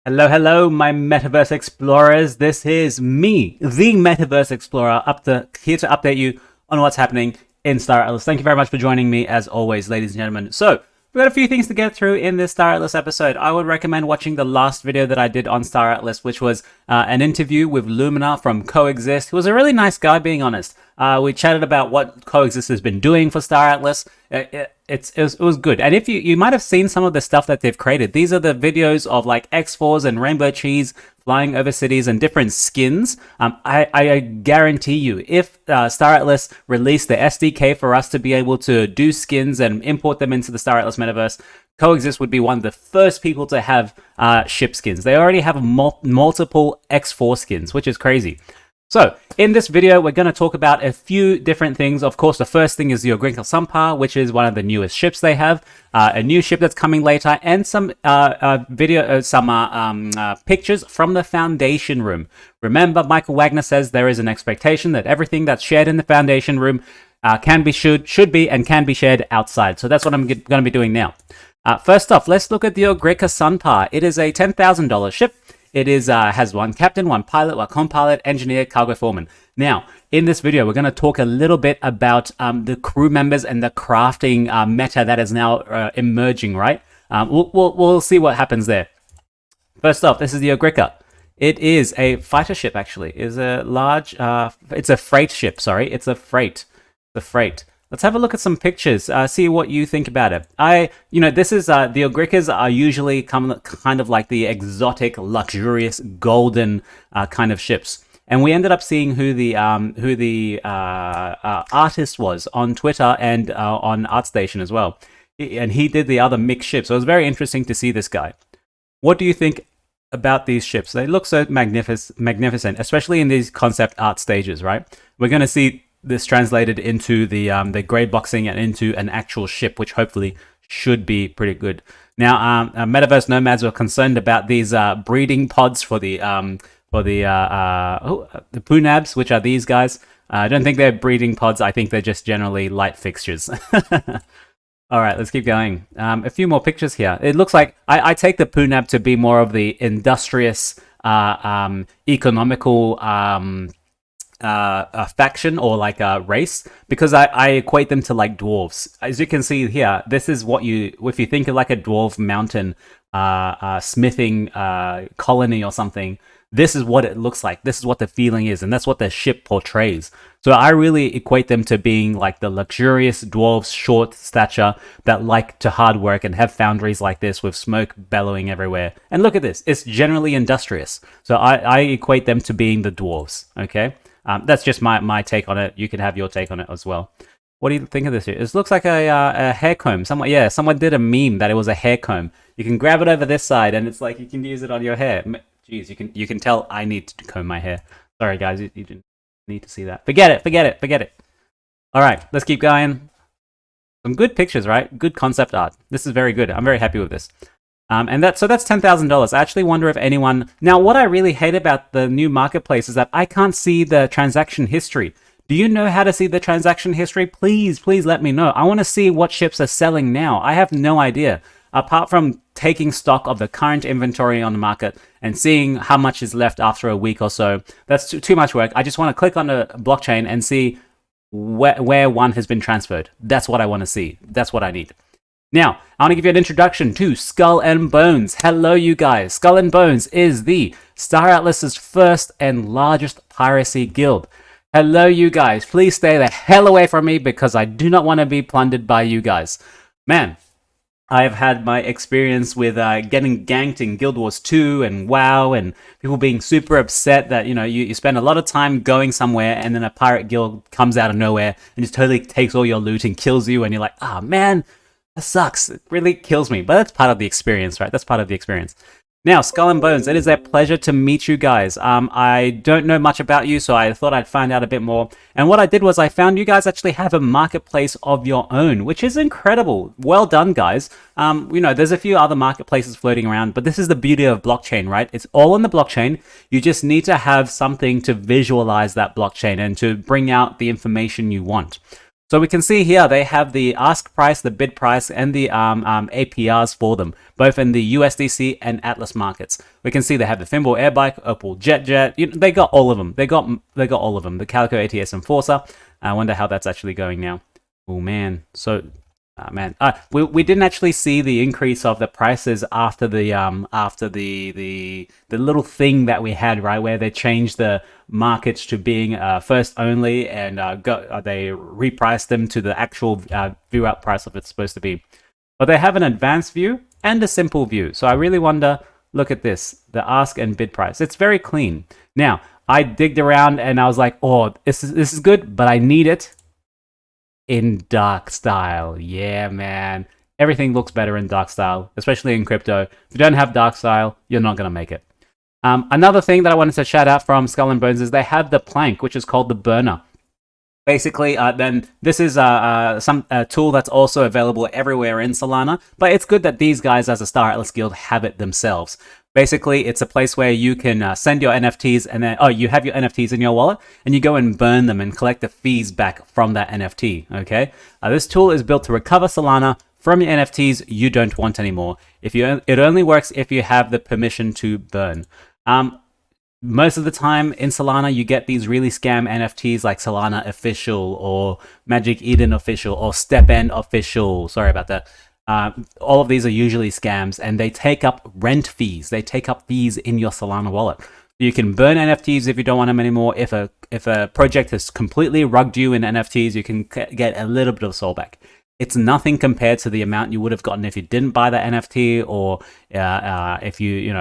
Hello, hello, my MetaVerse Explorers. This is me, the MetaVerse Explorer, here to update you on what's happening in Star Atlas. Thank you very much for joining me, as always, ladies and gentlemen. So, we've got a few things to get through in this Star Atlas episode. I would recommend watching the last video that I did on Star Atlas, which was an interview with Lumina from Coexist, who was a really nice guy, being honest. We chatted about what Coexist has been doing for Star Atlas. It was good. And if you might have seen some of the stuff that they've created. These are the videos of like X4s and Rainbow Cheese flying over cities and different skins. I guarantee you, if Star Atlas released the SDK for us to be able to do skins and import them into the Star Atlas metaverse, Coexist would be one of the first people to have ship skins. They already have multiple X4 skins, which is crazy. So, in this video, we're going to talk about a few different things. Of course, the first thing is the Agrica, which is one of the newest ships they have, a new ship that's coming later, and some pictures from the Foundation Room. Remember, Michael Wagner says there is an expectation that everything that's shared in the Foundation Room should be, and can be shared outside. So that's what I'm going to be doing now. First off, let's look at the Agrica. It is a $10,000 ship. It has one captain, one pilot, one co-pilot, engineer, cargo foreman. Now, in this video, we're going to talk a little bit about the crew members and the crafting meta that is now emerging, right? We'll see what happens there. First off, this is the Agrica. It is a fighter ship, actually. It's a large, it's a freight ship, sorry. It's a freight. The freight. Let's have a look at some pictures, see what you think about it. This is, the Agricas are usually kind of like the exotic, luxurious, golden kind of ships. And we ended up seeing who the artist was on Twitter and on ArtStation as well. And he did the other mixed ships. So it was very interesting to see this guy. What do you think about these ships? They look so magnificent, especially in these concept art stages, right? We're going to see this translated into the grade boxing and into an actual ship, which hopefully should be pretty good. Now, Metaverse Nomads were concerned about these breeding pods for the Punabs, which are these guys. I don't think they're breeding pods. I think they're just generally light fixtures. All right, let's keep going. A few more pictures here. It looks like I take the Punab to be more of the industrious, economical a faction or like a race, because I equate them to like dwarves. As you can see here, this is what if you think of like a dwarf mountain smithing colony or something, this is what it looks like. This is what the feeling is, and that's what the ship portrays. So I really equate them to being like the luxurious dwarves, short stature, that like to hard work and have foundries like this with smoke bellowing everywhere. And look at this, it's generally industrious. So I equate them to being the dwarves, okay? That's just my take on it. You can have your take on it as well. What do you think of this here? It looks like a hair comb. Someone did a meme that it was a hair comb. You can grab it over this side, and it's like you can use it on your hair. Jeez, you can tell I need to comb my hair. Sorry, guys, you didn't need to see that. Forget it. All right, let's keep going. Some good pictures, right? Good concept art. This is very good. I'm very happy with this. So that's $10,000. I actually wonder if anyone... Now, what I really hate about the new marketplace is that I can't see the transaction history. Do you know how to see the transaction history? Please let me know. I want to see what ships are selling now. I have no idea. Apart from taking stock of the current inventory on the market and seeing how much is left after a week or so, that's too much work. I just want to click on the blockchain and see where one has been transferred. That's what I want to see. That's what I need. Now, I want to give you an introduction to Skull and Bones. Hello, you guys. Skull and Bones is the Star Atlas's first and largest piracy guild. Hello, you guys. Please stay the hell away from me because I do not want to be plundered by you guys. Man, I've had my experience with getting ganked in Guild Wars 2 and WoW, and people being super upset that, you spend a lot of time going somewhere and then a pirate guild comes out of nowhere and just totally takes all your loot and kills you, and you're like, ah, man, that sucks. It really kills me. But that's part of the experience, right? That's part of the experience. Now, Skull and Bones, it is a pleasure to meet you guys. I don't know much about you, so I thought I'd find out a bit more. And what I did was I found you guys actually have a marketplace of your own, which is incredible. Well done, guys. There's a few other marketplaces floating around, but this is the beauty of blockchain, right? It's all on the blockchain. You just need to have something to visualize that blockchain and to bring out the information you want. So we can see here they have the ask price, the bid price, and the APRs for them, both in the USDC and Atlas markets. We can see they have the Thimble Airbike, Opal Jet. They got all of them. They got all of them. The Calico ATS Enforcer. I wonder how that's actually going now. Oh man, so. We didn't actually see the increase of the prices after the little thing that we had, right, where they changed the markets to being first only, and they repriced them to the actual view out price of it's supposed to be. But they have an advanced view and a simple view. So I really wonder. Look at this, the ask and bid price. It's very clean. Now I digged around and I was like, oh, this is good, but I need it in dark style. Yeah, man. Everything looks better in dark style, especially in crypto. If you don't have dark style, you're not going to make it. Another thing that I wanted to shout out from Skull and Bones is they have the plank, which is called the burner. Basically, then this is some tool that's also available everywhere in Solana, but it's good that these guys as a Star Atlas Guild have it themselves. Basically, it's a place where you can send your NFTs and then, you have your NFTs in your wallet and you go and burn them and collect the fees back from that NFT, okay? This tool is built to recover Solana from your NFTs you don't want anymore. It only works if you have the permission to burn. Most of the time in Solana, you get these really scam NFTs like Solana Official or Magic Eden Official or Step End Official. Sorry about that. All of these are usually scams, and they take up rent fees. They take up fees in your Solana wallet. You can burn NFTs if you don't want them anymore. If a project has completely rugged you in NFTs, you can get a little bit of SOL back. It's nothing compared to the amount you would have gotten if you didn't buy that NFT or if you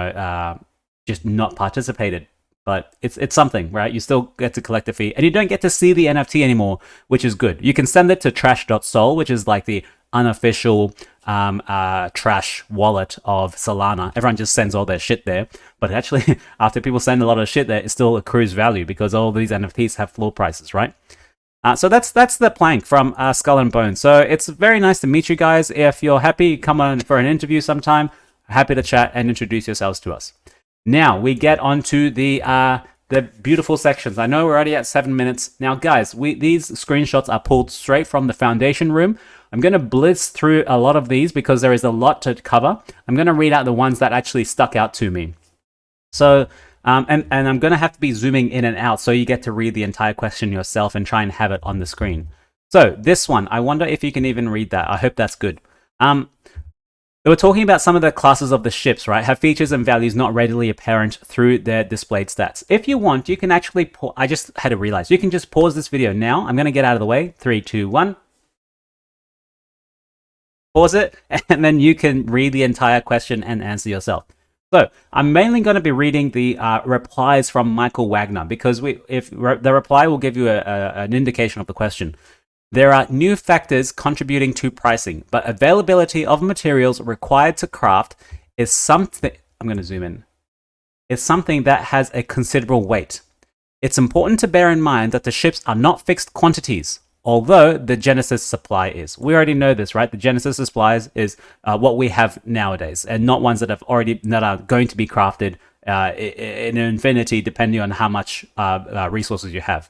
just not participated. But it's something, right? You still get to collect a fee, and you don't get to see the NFT anymore, which is good. You can send it to trash.sol, which is like the unofficial trash wallet of Solana. Everyone just sends all their shit there, but actually, after people send a lot of shit there, it still accrues value because all these NFTs have floor prices, right? So that's the plank from Skull and Bones. So it's very nice to meet you guys. If you're happy, come on for an interview sometime. Happy to chat and introduce yourselves to us. Now we get onto the beautiful sections. I know we're already at 7 minutes. Now, guys, these screenshots are pulled straight from the foundation room. I'm going to blitz through a lot of these because there is a lot to cover. I'm going to read out the ones that actually stuck out to me. So, and I'm going to have to be zooming in and out so you get to read the entire question yourself and try and have it on the screen. So this one, I wonder if you can even read that. I hope that's good. They were talking about some of the classes of the ships, right? Have features and values not readily apparent through their displayed stats. If you want, you can actually, I just had to realize, you can just pause this video now. I'm going to get out of the way. 3, 2, 1. Pause it, and then you can read the entire question and answer yourself. So I'm mainly going to be reading the replies from Michael Wagner because the reply will give you an indication of the question. There are new factors contributing to pricing, but availability of materials required to craft is something, I'm going to zoom in, is something that has a considerable weight. It's important to bear in mind that the ships are not fixed quantities, although the Genesis supply is. We already know this, right? The Genesis supplies is what we have nowadays, and not ones that are going to be crafted in infinity, depending on how much resources you have.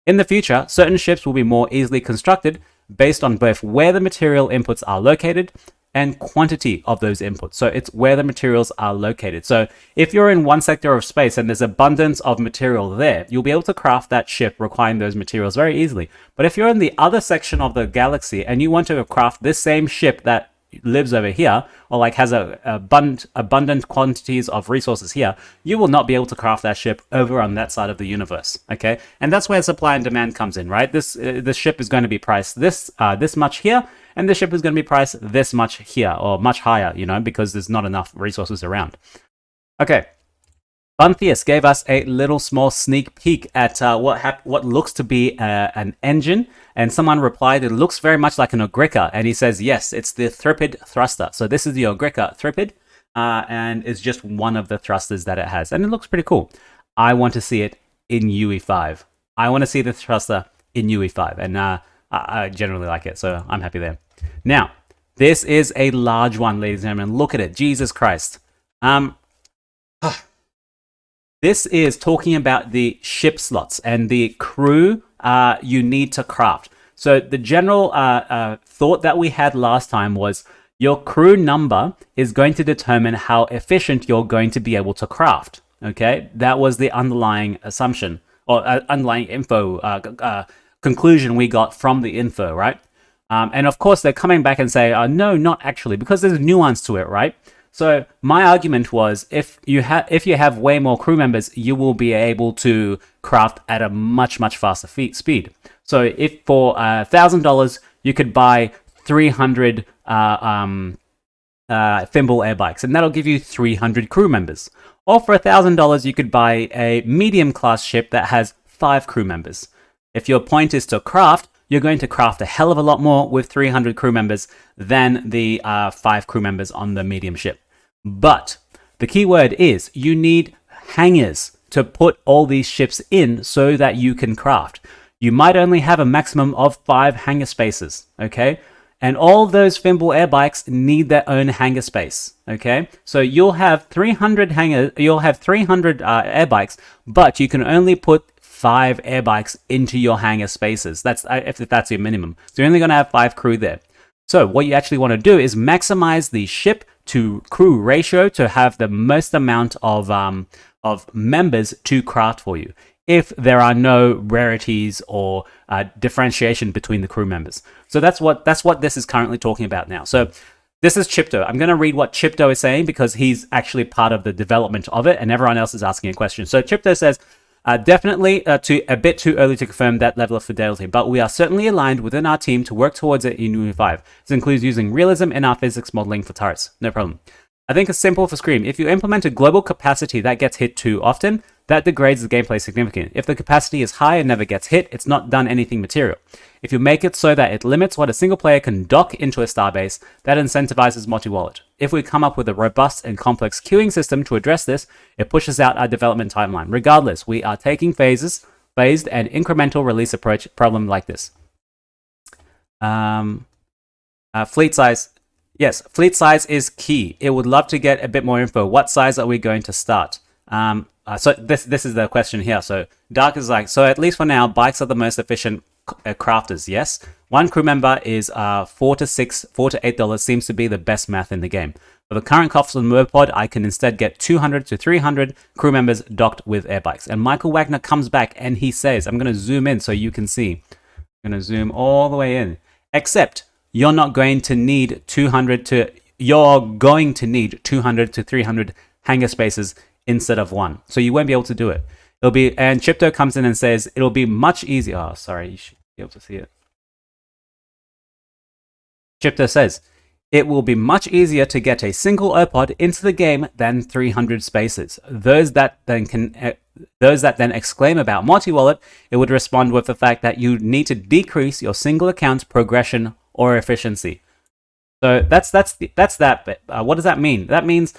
In the future, certain ships will be more easily constructed based on both where the material inputs are located and quantity of those inputs. So it's where the materials are located. So if you're in one sector of space and there's abundance of material there, you'll be able to craft that ship requiring those materials very easily. But if you're in the other section of the galaxy and you want to craft this same ship that lives over here, or like has abundant quantities of resources here, you will not be able to craft that ship over on that side of the universe. Okay, and that's where supply and demand comes in, right? This ship is going to be priced this much here, and this ship is going to be priced this much here, or much higher, because there's not enough resources around. Okay. Buntheus gave us a little small sneak peek at what looks to be an engine, and someone replied, it looks very much like an Agrica, and he says, yes, it's the Thripid thruster. So this is the Agrica Thripid, and it's just one of the thrusters that it has, and it looks pretty cool. I want to see it in UE5. I want to see the thruster in UE5, and I generally like it, so I'm happy there. Now, this is a large one, ladies and gentlemen. Look at it. Jesus Christ. This is talking about the ship slots and the crew you need to craft. So the general thought that we had last time was your crew number is going to determine how efficient you're going to be able to craft. Okay, that was the underlying assumption or underlying info conclusion we got from the info, right? And of course, they're coming back and say, no, not actually, because there's nuance to it, right? So my argument was, if you have way more crew members, you will be able to craft at a much faster speed. So if for $1,000 you could buy 300 Thimble air bikes, and that'll give you 300 crew members. Or for $1,000 you could buy a medium class ship that has 5 crew members. If your point is to craft, you're going to craft a hell of a lot more with 300 crew members than the 5 crew members on the medium ship. But the key word is you need hangars to put all these ships in so that you can craft. You might only have a maximum of 5 hangar spaces, okay? And all those Thimble air bikes need their own hangar space, okay? So you'll have 300 air bikes, but you can only put 5 air bikes into your hangar spaces. That's if that's your minimum. So you're only going to have 5 crew there. So what you actually want to do is maximize the ship to crew ratio to have the most amount of members to craft for you, if there are no rarities or differentiation between the crew members. So that's what this is currently talking about now. So this is Chipto. I'm going to read what Chipto is saying because he's actually part of the development of it and everyone else is asking a question. So Chipto says, definitely a bit too early to confirm that level of fidelity, but we are certainly aligned within our team to work towards it in UE5. This includes using realism in our physics modeling for turrets. No problem. I think it's simple for Scream. If you implement a global capacity that gets hit too often, that degrades the gameplay significantly. If the capacity is high and never gets hit, it's not done anything material. If you make it so that it limits what a single player can dock into a starbase, that incentivizes multi-wallet. If we come up with a robust and complex queuing system to address this, it pushes out our development timeline. Regardless, we are taking phased and incremental release approach problem like this. Fleet size. Yes, fleet size is key. It would love to get a bit more info. What size are we going to start? So this is the question here. So Dark is like, so at least for now, bikes are the most efficient crafters. Yes, one crew member is $4 to $8 seems to be the best math in the game. For the current costs on Merpod, I can instead get 200 to 300 crew members docked with air bikes. And Michael Wagner comes back and he says, I'm going to zoom in so you can see. I'm going to zoom all the way in. Except you're going to need 200 to 300 hangar spaces instead of 1. So you won't be able to do it. And Chipto comes in and says it'll be much easier. Oh, sorry, you should be able to see it. Chipto says it will be much easier to get a single OPOD into the game than 300 spaces. Those that then exclaim about multi-wallet, it would respond with the fact that you need to decrease your single account progression or efficiency. So that's that bit. What does that mean? That means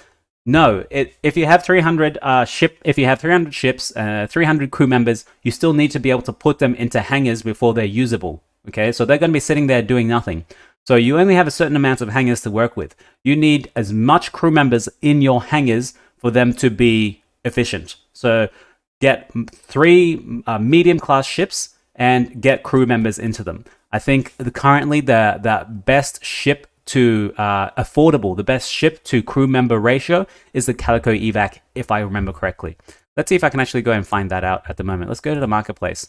no. If you have 300 ships, 300 crew members, you still need to be able to put them into hangars before they're usable. Okay, so they're going to be sitting there doing nothing. So you only have a certain amount of hangars to work with. You need as much crew members in your hangars for them to be efficient. So get 3 medium class ships and get crew members into them. I think currently the best ship to affordable, the best ship to crew member ratio is the Calico Evac, if I remember correctly. Let's see if I can actually go and find that out at the moment. Let's go to the marketplace.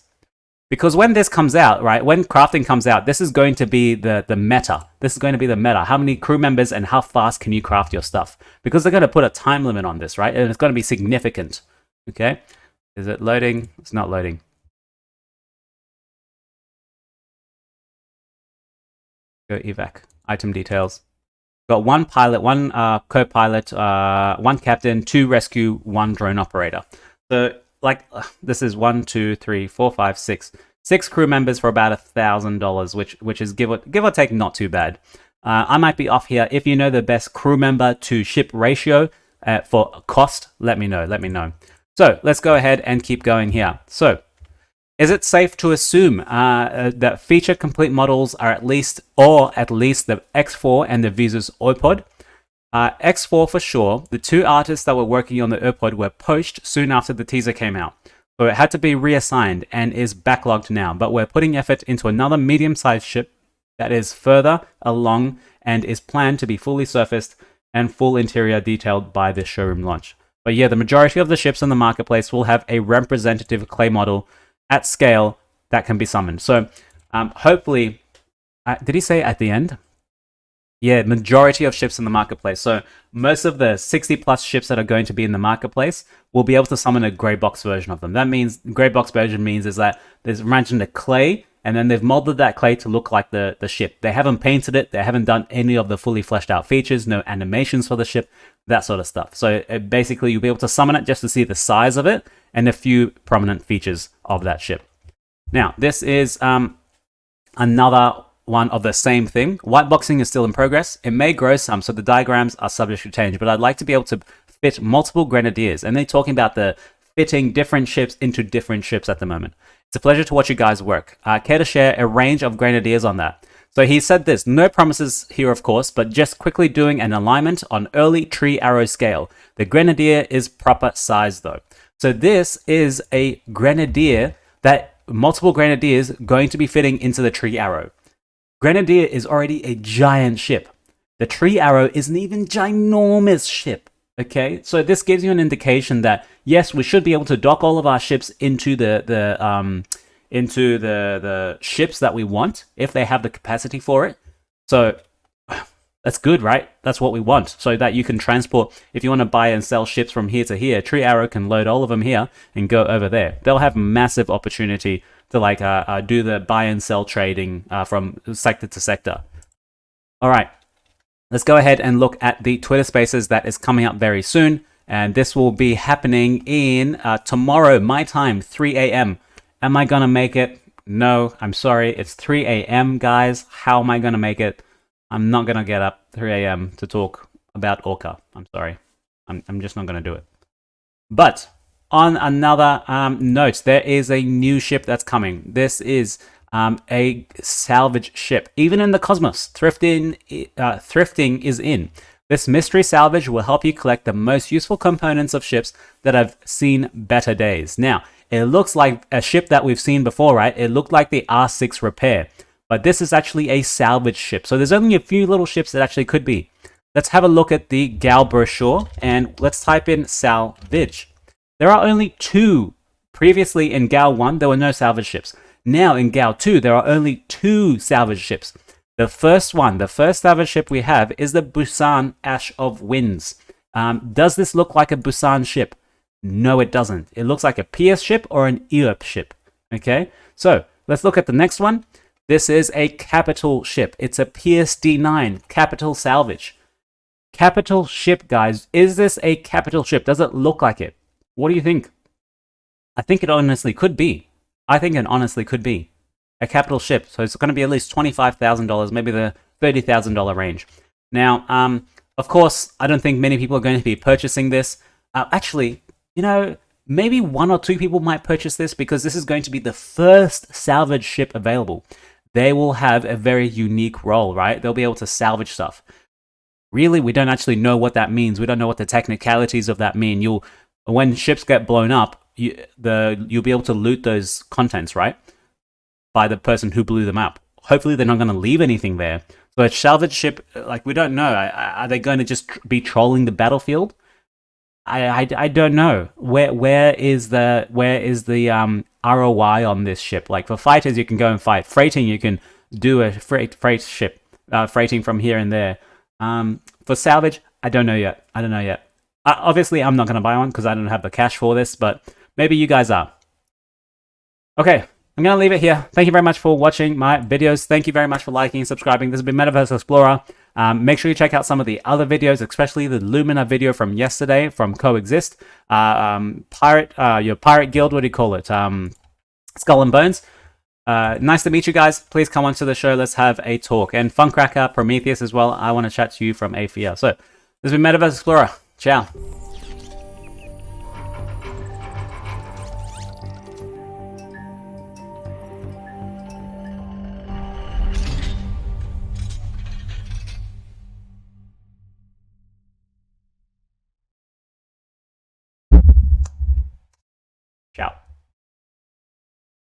Because when this comes out, right, when crafting comes out, this is going to be the meta. This is going to be the meta. How many crew members and how fast can you craft your stuff? Because they're going to put a time limit on this, right? And it's going to be significant. Okay? Is it loading? It's not loading. Go evac. Item details. Got 1 pilot, 1 co-pilot, 1 captain, 2 rescue, 1 drone operator. So this is 1, 2, 3, 4, 5, 6. 6 crew members for about $1,000, which is give or take not too bad. I might be off here. If you know the best crew member to ship ratio for cost, let me know. So let's go ahead and keep going here. So is it safe to assume that feature complete models are at least the X4 and the Visus OPOD? X4 for sure. The 2 artists that were working on the OPOD were poached soon after the teaser came out. So it had to be reassigned and is backlogged now, but we're putting effort into another medium-sized ship that is further along and is planned to be fully surfaced and full interior detailed by this showroom launch. But yeah, the majority of the ships in the marketplace will have a representative clay model at scale that can be summoned. So hopefully, did he say at the end? Yeah, majority of ships in the marketplace. So most of the 60 plus ships that are going to be in the marketplace will be able to summon a grey box version of them. That means grey box version means is that there's imagined a clay, and then they've molded that clay to look like the ship. They haven't painted it. They haven't done any of the fully fleshed out features, no animations for the ship, that sort of stuff. So basically you'll be able to summon it just to see the size of it and a few prominent features of that ship. Now, this is another one of the same thing. White boxing is still in progress. It may grow some, so the diagrams are subject to change, but I'd like to be able to fit multiple grenadiers, and they're talking about the fitting different ships into different ships at the moment. It's a pleasure to watch you guys work. Care to share a range of grenadiers on that? So he said this, no promises here of course, but just quickly doing an alignment on early tree arrow scale. The grenadier is proper size though. So this is a grenadier that multiple grenadiers going to be fitting into the tree arrow. Grenadier is already a giant ship. The tree arrow is an even ginormous ship. Okay, so this gives you an indication that yes, we should be able to dock all of our ships into the ships that we want if they have the capacity for it. So that's good, right? That's what we want, so that you can transport. If you want to buy and sell ships from here to here, Tree Arrow can load all of them here and go over there. They'll have massive opportunity to do the buy and sell trading from sector to sector. All right. Let's go ahead and look at the Twitter Spaces that is coming up very soon. And this will be happening in tomorrow, my time, 3 a.m. Am I going to make it? No, I'm sorry. It's 3 a.m., guys. How am I going to make it? I'm not going to get up 3 a.m. to talk about Orca. I'm sorry. I'm just not going to do it. But on another note, there is a new ship that's coming. This is a salvage ship. Even in the cosmos, thrifting is in. This mystery salvage will help you collect the most useful components of ships that have seen better days. Now, it looks like a ship that we've seen before, right? It looked like the R6 repair, but this is actually a salvage ship. So there's only a few little ships that actually could be. Let's have a look at the Gal brochure and let's type in salvage. There are only two. Previously in Gal 1, there were no salvage ships. Now in Gal 2, there are only 2 salvage ships. The first salvage ship we have is the Busan Ash of Winds. Does this look like a Busan ship? No, it doesn't. It looks like a PS ship or an Eop ship. Okay, so let's look at the next one. This is a capital ship. It's a PSD9 capital salvage. Capital ship, guys. Is this a capital ship? Does it look like it? What do you think? I think it honestly could be. I think it honestly could be a capital ship. So it's going to be at least $25,000, maybe the $30,000 range. Now, of course, I don't think many people are going to be purchasing this. Actually, you know, maybe 1 or 2 people might purchase this because this is going to be the first salvage ship available. They will have a very unique role, right? They'll be able to salvage stuff. Really, we don't actually know what that means. We don't know what the technicalities of that mean. When ships get blown up, you'll be able to loot those contents, right? By the person who blew them up. Hopefully they're not going to leave anything there. So a salvage ship, like, we don't know. Are they going to just be trolling the battlefield? I don't know. Where is the ROI on this ship? Like, for fighters, you can go and fight. Freighting, you can do a freight ship, freighting from here and there. For salvage, I don't know yet. Obviously, I'm not going to buy one because I don't have the cash for this, but maybe you guys are. Okay, I'm going to leave it here. Thank you very much for watching my videos. Thank you very much for liking and subscribing. This has been MetaVerse Explorer. Make sure you check out some of the other videos, especially the Lumina video from yesterday from Coexist. Your pirate guild, what do you call it? Skull and Bones. Nice to meet you guys. Please come onto the show. Let's have a talk. And Funcracker, Prometheus as well. I want to chat to you from Aephian. So, this has been MetaVerse Explorer. Ciao. Ciao.